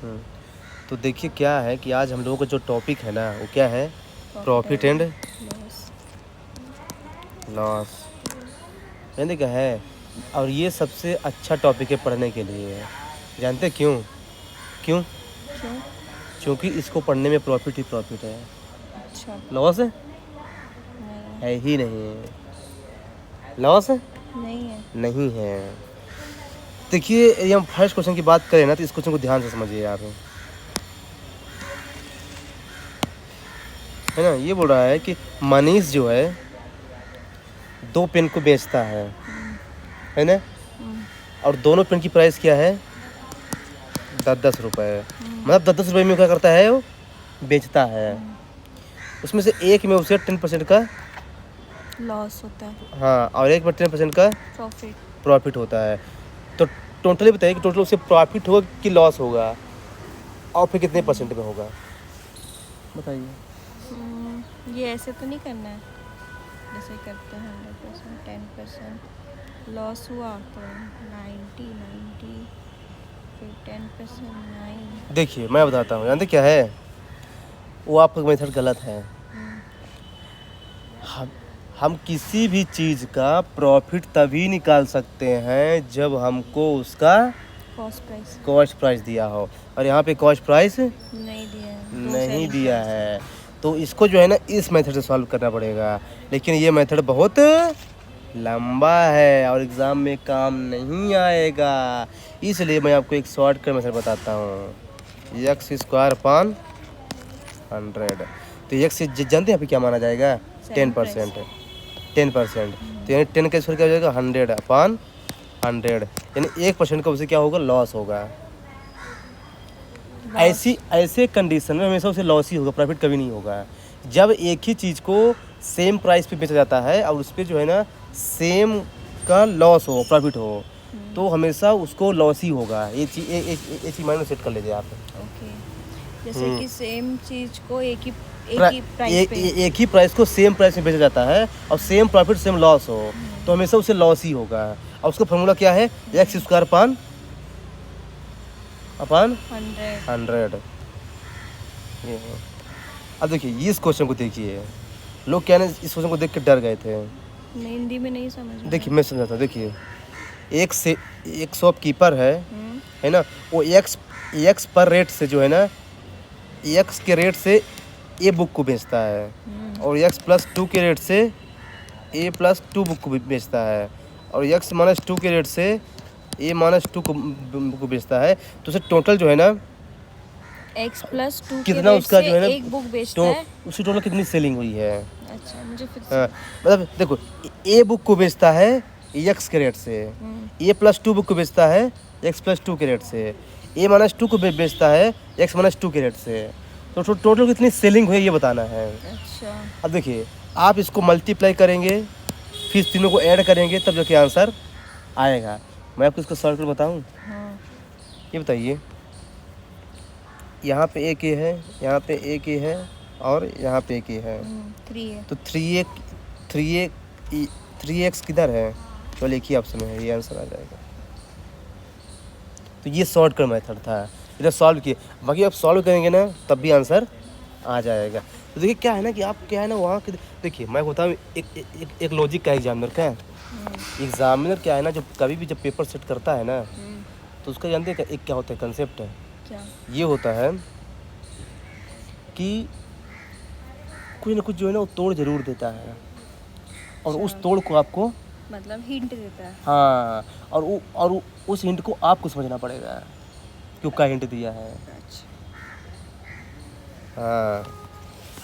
हम्म, तो देखिए क्या है कि आज हम लोगों का जो टॉपिक है ना वो क्या है, प्रॉफिट एंड लॉस, यानी क्या है। और ये सबसे अच्छा टॉपिक है पढ़ने के लिए। जानते क्यों? क्यों? क्यों? क्योंकि इसको पढ़ने में प्रॉफिट ही प्रॉफिट है, अच्छा। लॉस नहीं। है ही नहीं। लॉस नहीं है। नहीं है। देखिए ये हम फर्स्ट क्वेश्चन की बात करें ना तो इस क्वेश्चन को ध्यान से समझिए आप, है ना। ये बोल रहा है कि मनीष जो है 2 पेन को बेचता है ना, और दोनों पेन की प्राइस क्या है, 10-10 रुपये। मतलब 10-10 रुपये में क्या करता है वो, बेचता है। उसमें से एक में उसे 10% का लॉस होता है। हाँ, और एक में 10% का प्रॉफिट। प्रॉफिट होता है। तो टोटली बताइए कि टोटल उसे प्रॉफिट होगा कि लॉस होगा, और फिर कितने परसेंट में होगा, बताइए। ये ऐसे तो नहीं करना है जैसे करते हैं 100%, 10% लॉस हुआ तो 90 फिर 10% 9। देखिए मैं बताता हूँ, जानते क्या है, वो आपका मेथड गलत है। हम किसी भी चीज़ का प्रॉफिट तभी निकाल सकते हैं जब हमको उसका कॉस्ट प्राइस दिया हो, और यहाँ पे कॉस्ट प्राइस नहीं दिया है, नहीं दिया है। तो इसको जो है ना इस मेथड से सॉल्व करना पड़ेगा, लेकिन ये मेथड बहुत लंबा है और एग्ज़ाम में काम नहीं आएगा। इसलिए मैं आपको एक शॉर्टकट मेथड बताता हूँ, एक्स स्क्वायर अपान 100। तो एक्स जानते हैं यहाँ पे क्या माना जाएगा, 10%। 10%, तो यानी 10 का स्क्वायर क्या हो जाएगा, 100 अपान 100, यानी 1% का उसे क्या होगा, लॉस होगा। ऐसे कंडीशन में हमेशा उसे लॉस ही होगा, प्रॉफिट कभी नहीं होगा। जब एक ही चीज़ को सेम प्राइस पे बेचा जाता है और उस पर जो है ना सेम का लॉस हो प्रॉफिट हो, तो हमेशा उसको लॉस ही होगा। ये चीज़ माइंड में सेट कर लीजिए आप। ओके, जैसे कि सेम चीज को एक ही प्राइस को सेम प्राइस में बेचा जाता है और सेम प्रॉफिट सेम लॉस हो, तो हमेशा उसे लॉस ही होगा। और उसका फॉर्मूला क्या है, एक्स स्क्वायर अपान 100। ये है। अब देखिए इस क्वेश्चन को देखिए, लोग क्या ना इस क्वेश्चन को देख के डर गए थे। हिंदी में नहीं समझ। देखिए मैं समझाता हूँ। देखिए एक शॉपकीपर है ना, वो एक्स पर रेट से जो है ना, एक्स के रेट से ए बुक को बेचता है, और x+2 के रेट से a+2 बुक को बेचता है, और x-2 के रेट से a-2 को बेचता है। तो उसे टोटल जो है ना x+2 कितना उसका जो है ना एक बुक बेचता है। उसकी टोटल कितनी सेलिंग हुई है। अच्छा, मुझे फिर हाँ, मतलब देखो ए बुक को बेचता है एक्स के रेट से, a+2 बुक को बेचता है x+2 के रेट से, a-2 को बेचता है x-2 के रेट से। तो टोटल कितनी सेलिंग हुई ये बताना है। अच्छा। अब देखिए आप इसको मल्टीप्लाई करेंगे, फिर तीनों को ऐड करेंगे, तब जाके आंसर आएगा। मैं आपको इसको सॉल्व कर बताऊँ। हाँ। ये बताइए, यहाँ पे एक ए है, यहाँ पे एक ए है, और यहाँ पे एक ए है। 3 है तो 3x किधर है, केवल एक ही ऑप्शन है, ये आंसर आ जाएगा। तो ये शॉर्टकट मेथड था, इधर सॉल्व किए, बाकी आप सॉल्व करेंगे ना तब भी आंसर आ जाएगा। तो देखिए क्या है ना कि आप क्या है ना वहाँ के, देखिए मैं बताऊँ एक लॉजिक का एग्जामिनर का, एग्जामिनर क्या है ना, जब कभी भी जब पेपर सेट करता है ना, तो उसका जानते हैं एक क्या होता है कंसेप्ट है, क्या? ये होता है कि कुछ ना कुछ जो है ना वो तोड़ जरूर देता है, और उस तोड़ को आपको मतलब हिंट देता है। हाँ, और उस हिंट को आपको समझना पड़ेगा क्यों क्या हिंट दिया है। अच्छा। हाँ,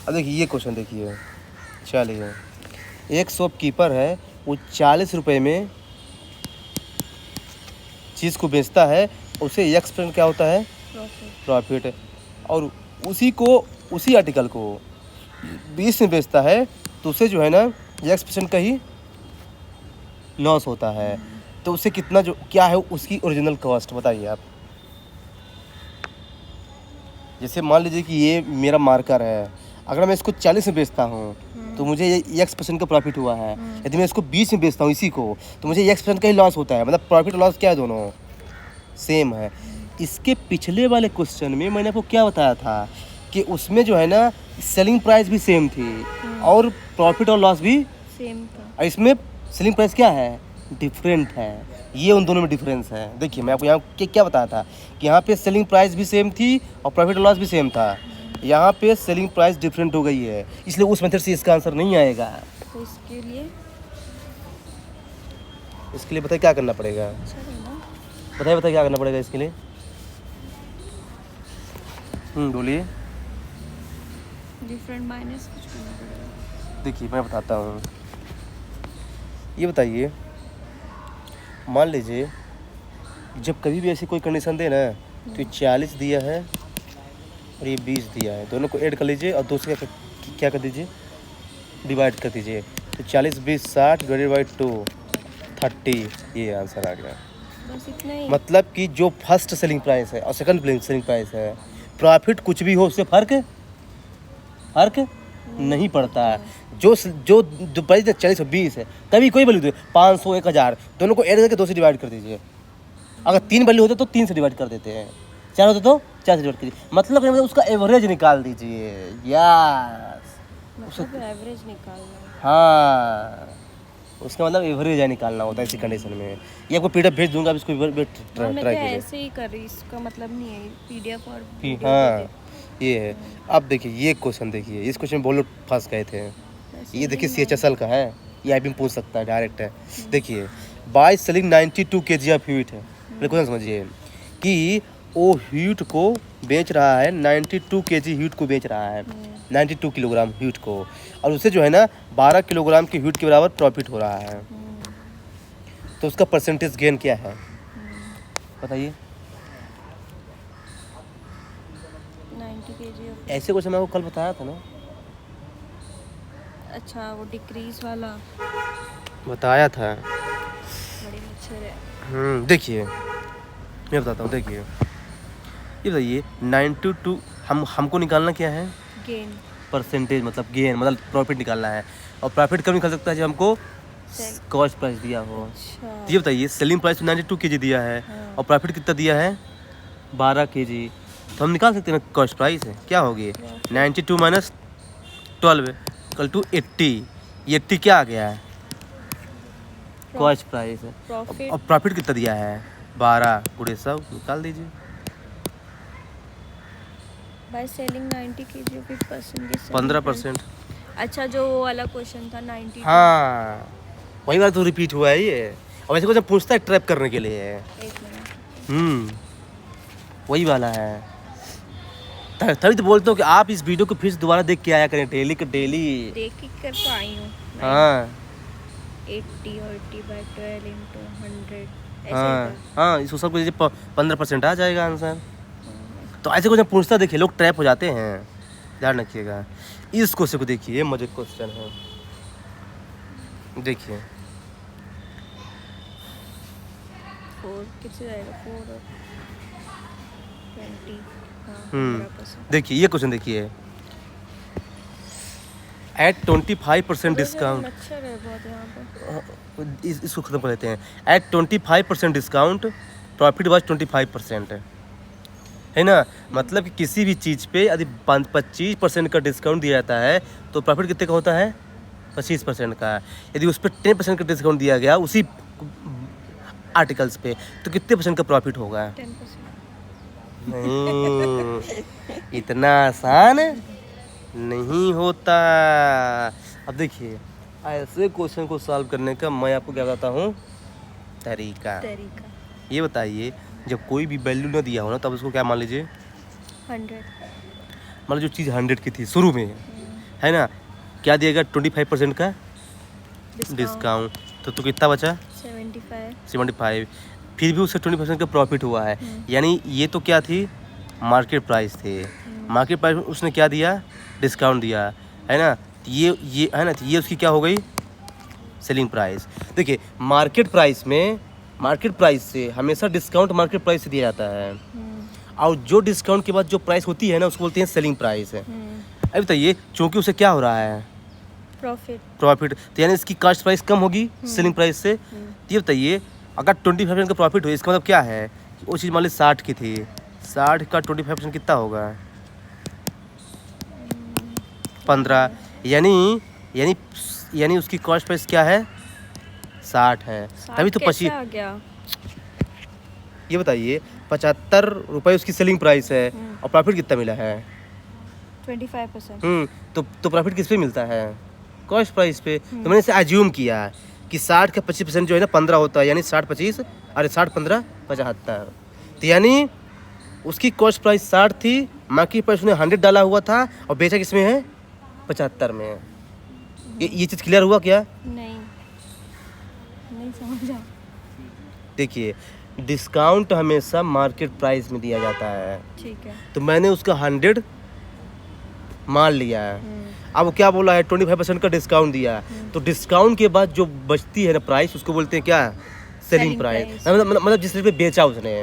अब देखिए ये क्वेश्चन देखिए, चलिए एक शॉपकीपर है, वो 40 रुपये में चीज़ को बेचता है, उसे x% क्या होता है, प्रॉफिट, और उसी आर्टिकल को 20 में बेचता है, तो उसे जो है ना x% का ही लॉस होता है। तो उसे कितना जो क्या है उसकी ओरिजिनल कॉस्ट बताइए आप। जैसे मान लीजिए कि ये मेरा मार्कर है, अगर मैं इसको 40 में बेचता हूँ तो मुझे ये x% का प्रॉफिट हुआ है। यदि मैं इसको 20 में बेचता हूँ इसी को, तो मुझे x% का ही लॉस होता है। मतलब प्रॉफिट और लॉस क्या है, दोनों सेम है। इसके पिछले वाले क्वेश्चन में मैंने आपको क्या बताया था कि उसमें जो है ना सेलिंग प्राइस भी सेम थी और प्रॉफिट और लॉस भी, सेम था। और इसमें सेलिंग प्राइस क्या है, डिफरेंट है। ये उन दोनों में डिफरेंस है। देखिए मैं आपको यहाँ क्या बताया था कि यहाँ पे सेलिंग प्राइस भी सेम थी और प्रॉफिट और लॉस भी सेम था। यहाँ पे सेलिंग प्राइस डिफरेंट हो गई है, इसलिए उस मेथड से इसका आंसर नहीं आएगा। तो इसके लिए बताइए क्या करना पड़ेगा, अच्छा है ना, बताइए क्या करना पड़ेगा इसके लिए। बोलिए। डिफरेंट माइनस कुछ करना पड़ेगा। देखिए मैं बताता हूँ, ये बताइए, मान लीजिए जब कभी भी ऐसी कोई कंडीशन दे ना तो ये 40 दिया है और ये 20 दिया है, दोनों को ऐड कर लीजिए और दो से क्या कर दीजिए, डिवाइड कर दीजिए। तो 40 20 60 डिवाइडेड बाई 2 30, ये आंसर आ गया। बस इतना ही। मतलब कि जो फर्स्ट सेलिंग प्राइस है और सेकंड सेलिंग प्राइस है, प्रॉफिट कुछ भी हो उससे फर्क नहीं पड़ता। जो जो प्राइस 40 और 20 है, कभी कोई वैल्यू दे 500 1000, दोनों को ऐड करके 2 से डिवाइड कर दीजिए। अगर 3 वैल्यू होते तो 3 से डिवाइड कर देते हैं, 4 होते तो 4 से डिवाइड कीजिए। मतलब उसका एवरेज निकाल दीजिए। यस, मतलब एवरेज निकालना है। हाँ, उसका मतलब एवरेज है निकालना होता है इसी कंडीशन में। ये आपको पीडीएफ भेज दूंगा, आप इसको हाँ, मैं ट्राई तो कीजिए। ऐसे ही कर रही, इसका मतलब नहीं है पीडीएफ और कि वीडियो हाँ दे ये है। अब देखिए ये क्वेश्चन, देखिए इस क्वेश्चन में बहुत लोग फंस गए थे। वैसे ये देखिए भी मैं- CHSL का है, ये आई भी पूछ सकता है, डायरेक्ट है। देखिए by selling 92 kg of haute है। मेरे क्वेश्चन समझिए कि वो ह्यूट को बेच रहा है, 92 kg ह्यूट को बेच रहा है, 92 किलोग्राम ह्यूट को, और उसे जो है ना 12 किलोग्राम के ह्यूट के बराबर प्रॉफिट हो रहा है। तो उसका परसेंटेज गेन क्या है बताइए। 90 kg of- ऐसे क्वेश्चन मैं आपको कल बताया था ना, अच्छा वो डिक्रीज वाला, बताया था। बड़े मच्छर है। देखिए मैं बताता हूँ, देखिए ये बताइए 92 हमको निकालना क्या है, गेन परसेंटेज मतलब गेन, मतलब प्रॉफिट निकालना है। और प्रॉफिट कब निकल सकता है, जब हमको सेल। कॉस्ट प्राइस दिया हो। अच्छा तो ये बताइए सेलिंग प्राइस 92 kg दिया है और प्रॉफिट कितना दिया है 12 kg, तो हम निकाल सकते हैं ना कॉस्ट प्राइस है क्या होगी, 92 माइनस 12 इक्वल टू 80। ये 80 क्या आ गया है, कॉस्ट प्राइस है। प्रॉफिट और प्रॉफिट कितना दिया है 12 गुणे 100, निकाल दीजिए। By selling 90 kg of 15%। 15%। अच्छा जो वो वाला क्वेश्चन था 90। हाँ वही बात तो रिपीट हुआ है ये, और वैसे कुछ पूछता है ट्रैप करने के लिए। एक मिनट, वही वाला है। तभी तो बोलते हो कि आप इस वीडियो को फिर से दोबारा देख के आया करें, डेली का डेली। देख ही कर तो आई हूँ। हाँ 80 और 80 बाय 12 into 100 ऐसे हाँ होगा। हाँ, इसको सब कुछ 15% आ जाएगा आंसर। तो ऐसे कुछ पूछता देखिए लोग ट्रैप हो जाते हैं, ध्यान रखिएगा। इस क्वेश्चन को देखिए, मजे क्वेश्चन है, देखिए 4 कितने जाएगा, 4 और 20। हाँ 15%। देखिए ये क्वेश्चन देखिए, एट 25% डिस्काउंट, मच्छर है बहुत यहाँ पे। इसको खत्म कर देते हैं। एट 25% डिस्काउंट प्रॉफिट वाज 25% है ना। मतलब कि किसी भी चीज़ पे यदि 25% का डिस्काउंट दिया जाता है तो प्रॉफिट कितने का होता है, 25% का। यदि उस पर 10% का डिस्काउंट दिया गया उसी आर्टिकल्स पे तो कितने % का प्रॉफिट होगा। 10%। नहीं, इतना आसान नहीं होता। अब देखिए ऐसे क्वेश्चन को सॉल्व करने का मैं आपको क्या बताता हूँ, तरीका। ये बताइए जब कोई भी वैल्यू ना दिया हो ना तब उसको क्या मान लीजिए, 100। मतलब जो चीज़ 100 की थी शुरू में है ना, क्या दिएगा 25% का डिस्काउंट, तो कितना बचा 75। फिर भी उससे 20% का प्रॉफिट हुआ है, यानी ये तो क्या थी, मार्केट प्राइस थे। मार्केट प्राइस में उसने क्या दिया, डिस्काउंट दिया है ना। ये है ना, तो ये उसकी क्या हो गई, सेलिंग प्राइस। देखिए मार्केट प्राइस से हमेशा डिस्काउंट मार्केट प्राइस से दिया जाता है, और जो डिस्काउंट के बाद जो प्राइस होती है ना उसको बोलते हैं सेलिंग प्राइस। अब बताइए चूँकि उसे क्या हो रहा है, प्रॉफिट, तो यानी इसकी कॉस्ट प्राइस कम होगी सेलिंग प्राइस से। तो ये बताइए अगर 25% का प्रॉफिट हो, इसका मतलब क्या है, वो चीज़ मान ली 60 की थी, 60 का 25% कितना होगा? 15। यानी यानी यानी उसकी कॉस्ट प्राइस क्या है? 60 है। तभी तो 25। आ गया? ये बताइए, 75 रुपये उसकी सेलिंग प्राइस है और प्रॉफिट कितना मिला है? 25%। तो प्रॉफिट किस पे मिलता है? कॉस्ट प्राइस पे। तो मैंने इसे अज्यूम किया कि 60 का 25% जो है ना 15 होता है, यानी 60-25, अरे 60-15 75। तो यानी उसकी कॉस्ट प्राइस 60 थी, मार्केट प्राइस उसने 100 डाला हुआ था और बेचा किसमें है? 75 में। ये चीज़ क्लियर हुआ क्या? नहीं समझा। देखिए, डिस्काउंट हमेशा मार्केट प्राइस में दिया जाता है, ठीक है। तो मैंने उसका 100 मान लिया है। अब वो क्या बोला है? 25% का डिस्काउंट दिया है। तो डिस्काउंट के बाद जो बचती है ना प्राइस, उसको बोलते हैं क्या? Selling price. मतलब जिस रेट पे बेचा उसने।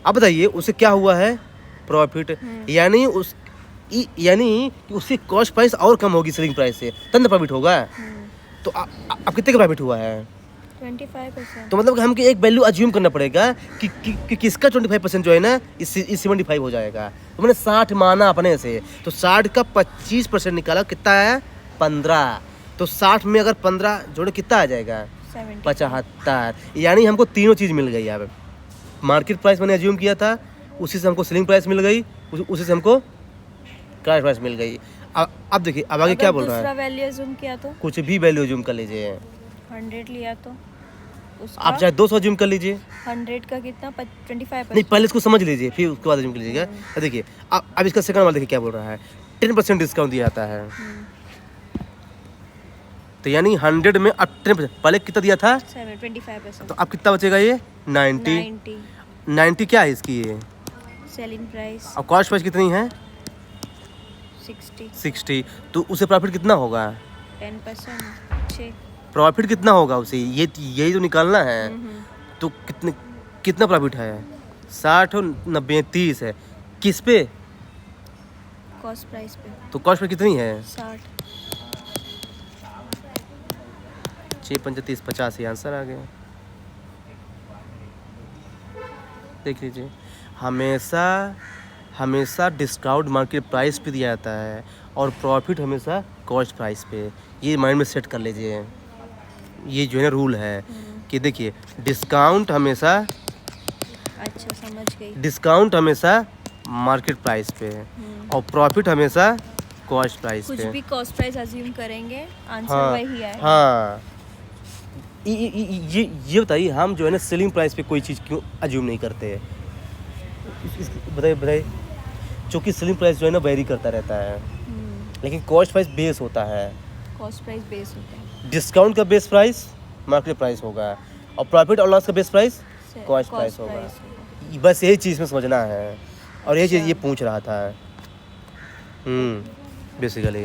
अब बताइए उसे क्या हुआ है? प्रॉफिट। यानी कि उसकी कॉस्ट प्राइस और कम होगी सेलिंग प्राइस से, तब ना प्रॉफिट होगा। तो अब कितने का प्रॉफिट हुआ है? 25%। तो मतलब कि हमको एक वैल्यू अज्यूम करना पड़ेगा कि किसका 25% जो है ना इस 75 हो जाएगा। तो मैंने 60 माना अपने से, तो 60 का 25% निकाला, कितना है? 15। तो 60 में अगर 15 जोड़े कितना आ जाएगा? 75। यानी हमको तीनों चीज़ मिल गई। अब मार्केट प्राइस मैंने अज्यूम किया था, उसी से हमको सेलिंग प्राइस मिल गई, उसी से हमको कॉस्ट प्राइस मिल गई। अब देखिए अब आगे क्या बोल रहा है? दूसरा वैल्यू अज्यूम किया तो? कुछ भी वैल्यू अज्यूम कर लीजिए। 100 लिया तो उसका? आप चाहे 200 अज्यूम कर लीजिए। 100 का कितना? 25%। नहीं, पहले इसको समझ लीजिए, फिर उसके बाद अज्यूम कर लीजिएगा। देखिए अब इसका सेकंड वाला देखिए क्या बोल रहा है? 10% डिस्काउंट दिया जाता है। तो यानी 100 में अब 10%, पहले कितना दिया था? 25%। तो अब कितना बचेगा? ये 90 क्या है इसकी? ये सेलिंग प्राइस। और कॉस्ट प्राइस कितनी है? 60। तो उसे प्रॉफिट कितना होगा? 10%। 6। प्रॉफिट कितना होगा उसे? यही तो निकालना है। तो कितना प्रॉफिट है? 60 और 90 30 है। किस पे? कॉस्ट प्राइस पे। तो कॉस्ट प्राइस कितनी है? 60। 6 5 30 50, ये आंसर आ गया। देख लीजिए, हमेशा डिस्काउंट मार्केट प्राइस पे दिया जाता है और प्रॉफिट हमेशा कॉस्ट प्राइस पे। ये माइंड में सेट कर लीजिए। ये जो है ना रूल है कि देखिए, डिस्काउंट हमेशा समझ गई। डिस्काउंट हमेशा मार्केट प्राइस पे और प्रॉफिट हमेशा कॉस्ट प्राइस पे। कुछ भी कॉस्ट प्राइस अज्यूम करेंगे, आंसर वही आएगा। हाँ, ये बताइए, हम जो है ना सेलिंग प्राइस पे कोई चीज़ क्यों अज्यूम नहीं करते? बताइए। क्योंकि सेलिंग प्राइस जो है ना वेरी करता रहता है, लेकिन कॉस्ट प्राइस बेस होता है। कॉस्ट प्राइस बेस होता है। डिस्काउंट का बेस प्राइस मार्केट प्राइस होगा और प्रॉफिट और लॉस का बेस प्राइस कॉस्ट प्राइस होगा। बस यही चीज़ में समझना है और यही चीज़ ये पूछ रहा था बेसिकली।